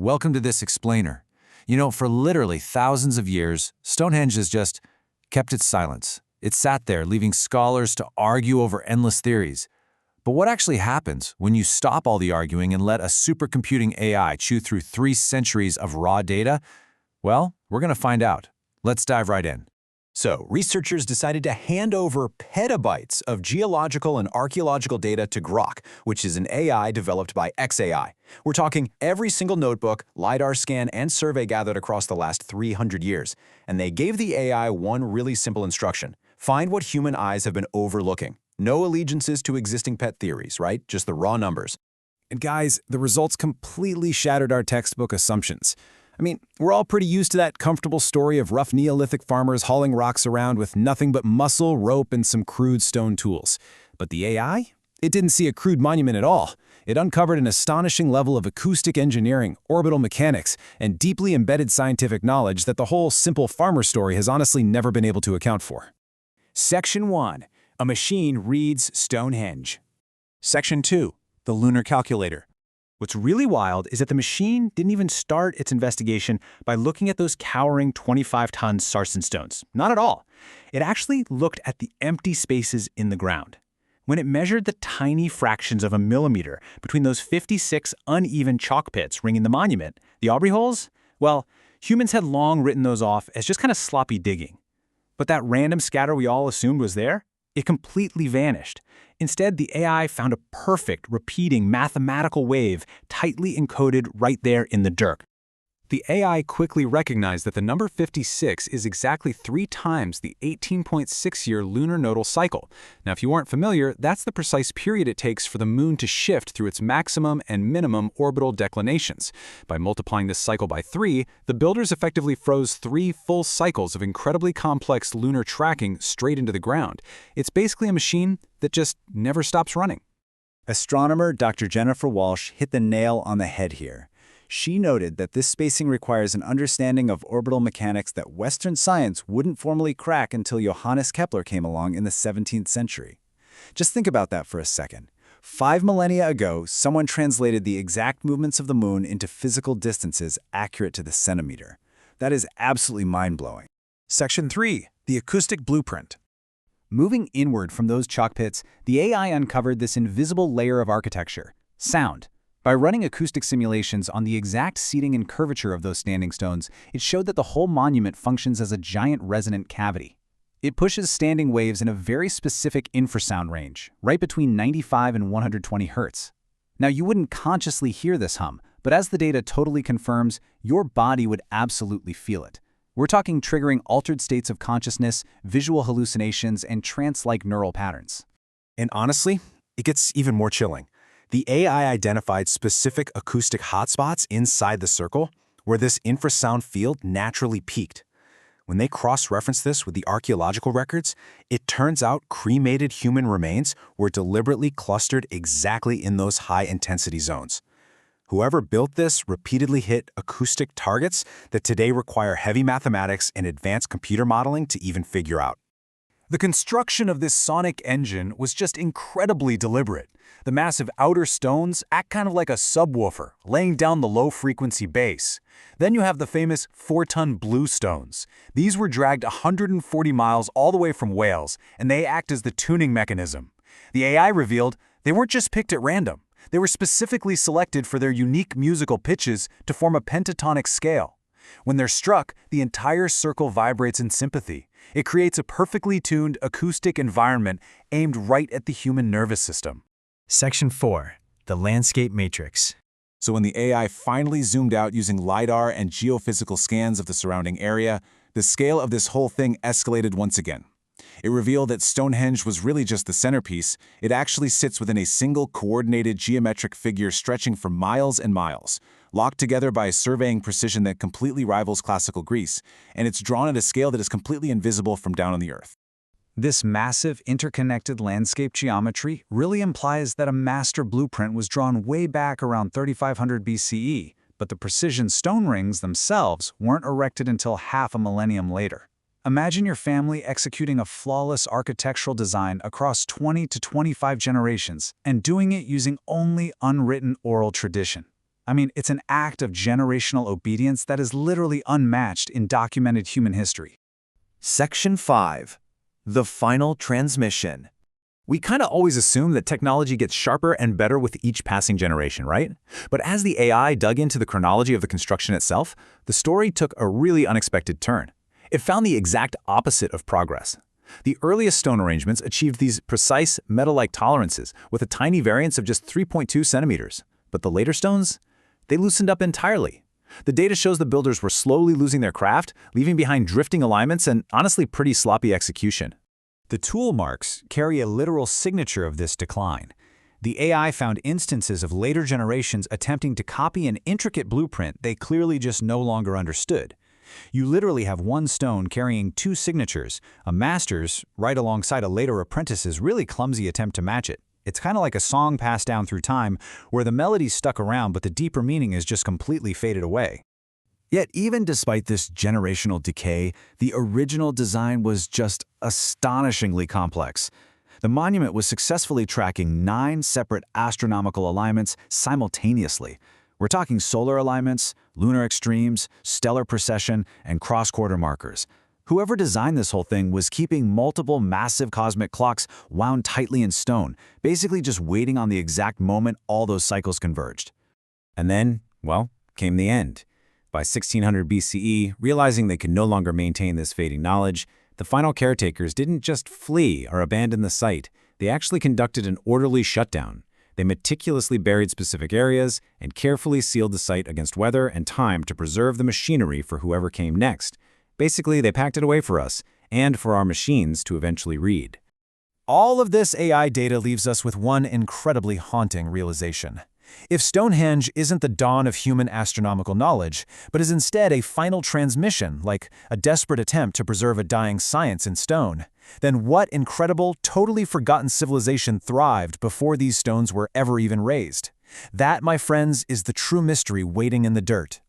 welcome to this explainer. For literally thousands of years, Stonehenge has just kept its silence. It sat there, leaving scholars to argue over endless theories. But what actually happens when you stop all the arguing and let a supercomputing AI chew through 3 centuries of raw data? Well, we're going to find out. Let's dive right in. So, researchers decided to hand over petabytes of geological and archaeological data to Grok, which is an AI developed by xAI. We're talking every single notebook, LiDAR scan, and survey gathered across the last 300 years. And they gave the AI one really simple instruction. Find what human eyes have been overlooking. No allegiances to existing pet theories, right? Just the raw numbers. And guys, the results completely shattered our textbook assumptions. We're all pretty used to that comfortable story of rough Neolithic farmers hauling rocks around with nothing but muscle, rope, and some crude stone tools. But the AI? It didn't see a crude monument at all. It uncovered an astonishing level of acoustic engineering, orbital mechanics, and deeply embedded scientific knowledge that the whole simple farmer story has honestly never been able to account for. Section 1. A machine reads Stonehenge. Section 2. The lunar calculator. What's really wild is that the machine didn't even start its investigation by looking at those cowering 25-ton sarsen stones. Not at all. It actually looked at the empty spaces in the ground. When it measured the tiny fractions of a millimeter between those 56 uneven chalk pits ringing the monument, the Aubrey holes, well, humans had long written those off as just kind of sloppy digging. But that random scatter we all assumed was there, it completely vanished. Instead, the AI found a perfect, repeating mathematical wave tightly encoded right there in the dirt. The AI quickly recognized that the number 56 is exactly 3 times the 18.6-year lunar nodal cycle. Now, if you aren't familiar, that's the precise period it takes for the moon to shift through its maximum and minimum orbital declinations. By multiplying this cycle by 3, the builders effectively froze 3 full cycles of incredibly complex lunar tracking straight into the ground. It's basically a machine that just never stops running. Astronomer Dr. Jennifer Walsh hit the nail on the head here. She noted that this spacing requires an understanding of orbital mechanics that Western science wouldn't formally crack until Johannes Kepler came along in the 17th century. Just think about that for a second. 5 millennia ago, someone translated the exact movements of the moon into physical distances accurate to the centimeter. That is absolutely mind-blowing. Section 3. The acoustic blueprint. Moving inward from those chalk pits, the AI uncovered this invisible layer of architecture, sound. By running acoustic simulations on the exact seating and curvature of those standing stones, it showed that the whole monument functions as a giant resonant cavity. It pushes standing waves in a very specific infrasound range, right between 95 and 120 hertz. Now, you wouldn't consciously hear this hum, but as the data totally confirms, your body would absolutely feel it. We're talking triggering altered states of consciousness, visual hallucinations, and trance-like neural patterns. And honestly, it gets even more chilling. The AI identified specific acoustic hotspots inside the circle where this infrasound field naturally peaked. When they cross-referenced this with the archaeological records, it turns out cremated human remains were deliberately clustered exactly in those high-intensity zones. Whoever built this repeatedly hit acoustic targets that today require heavy mathematics and advanced computer modeling to even figure out. The construction of this sonic engine was just incredibly deliberate. The massive outer stones act kind of like a subwoofer, laying down the low-frequency bass. Then you have the famous 4-ton blue stones. These were dragged 140 miles all the way from Wales, and they act as the tuning mechanism. The AI revealed they weren't just picked at random. They were specifically selected for their unique musical pitches to form a pentatonic scale. When they're struck, the entire circle vibrates in sympathy. It creates a perfectly tuned acoustic environment aimed right at the human nervous system. Section 4. The landscape matrix. So when the AI finally zoomed out using LiDAR and geophysical scans of the surrounding area, the scale of this whole thing escalated once again. It revealed that Stonehenge was really just the centerpiece. It actually sits within a single coordinated geometric figure stretching for miles and miles, locked together by a surveying precision that completely rivals classical Greece, and it's drawn at a scale that is completely invisible from down on the Earth. This massive, interconnected landscape geometry really implies that a master blueprint was drawn way back around 3500 BCE, but the precision stone rings themselves weren't erected until half a millennium later. Imagine your family executing a flawless architectural design across 20 to 25 generations and doing it using only unwritten oral tradition. I mean, it's an act of generational obedience that is literally unmatched in documented human history. Section 5. The final transmission. We kind of always assume that technology gets sharper and better with each passing generation, right? But as the AI dug into the chronology of the construction itself, the story took a really unexpected turn. It found the exact opposite of progress. The earliest stone arrangements achieved these precise metal-like tolerances with a tiny variance of just 3.2 centimeters. But the later stones? They loosened up entirely. The data shows the builders were slowly losing their craft, leaving behind drifting alignments and honestly pretty sloppy execution. The tool marks carry a literal signature of this decline. The AI found instances of later generations attempting to copy an intricate blueprint they clearly just no longer understood. You literally have one stone carrying two signatures, a master's right alongside a later apprentice's really clumsy attempt to match it. It's kind of like a song passed down through time where the melody's stuck around but the deeper meaning is just completely faded away. Yet even despite this generational decay, the original design was just astonishingly complex. The monument was successfully tracking 9 separate astronomical alignments simultaneously. We're talking solar alignments, lunar extremes, stellar precession, and cross-quarter markers. Whoever designed this whole thing was keeping multiple massive cosmic clocks wound tightly in stone, basically just waiting on the exact moment all those cycles converged. And then, well, came the end. By 1600 BCE, realizing they could no longer maintain this fading knowledge, the final caretakers didn't just flee or abandon the site, they actually conducted an orderly shutdown. They meticulously buried specific areas and carefully sealed the site against weather and time to preserve the machinery for whoever came next. Basically, they packed it away for us, and for our machines to eventually read. All of this AI data leaves us with one incredibly haunting realization. If Stonehenge isn't the dawn of human astronomical knowledge, but is instead a final transmission, like a desperate attempt to preserve a dying science in stone, then what incredible, totally forgotten civilization thrived before these stones were ever even raised? That, my friends, is the true mystery waiting in the dirt.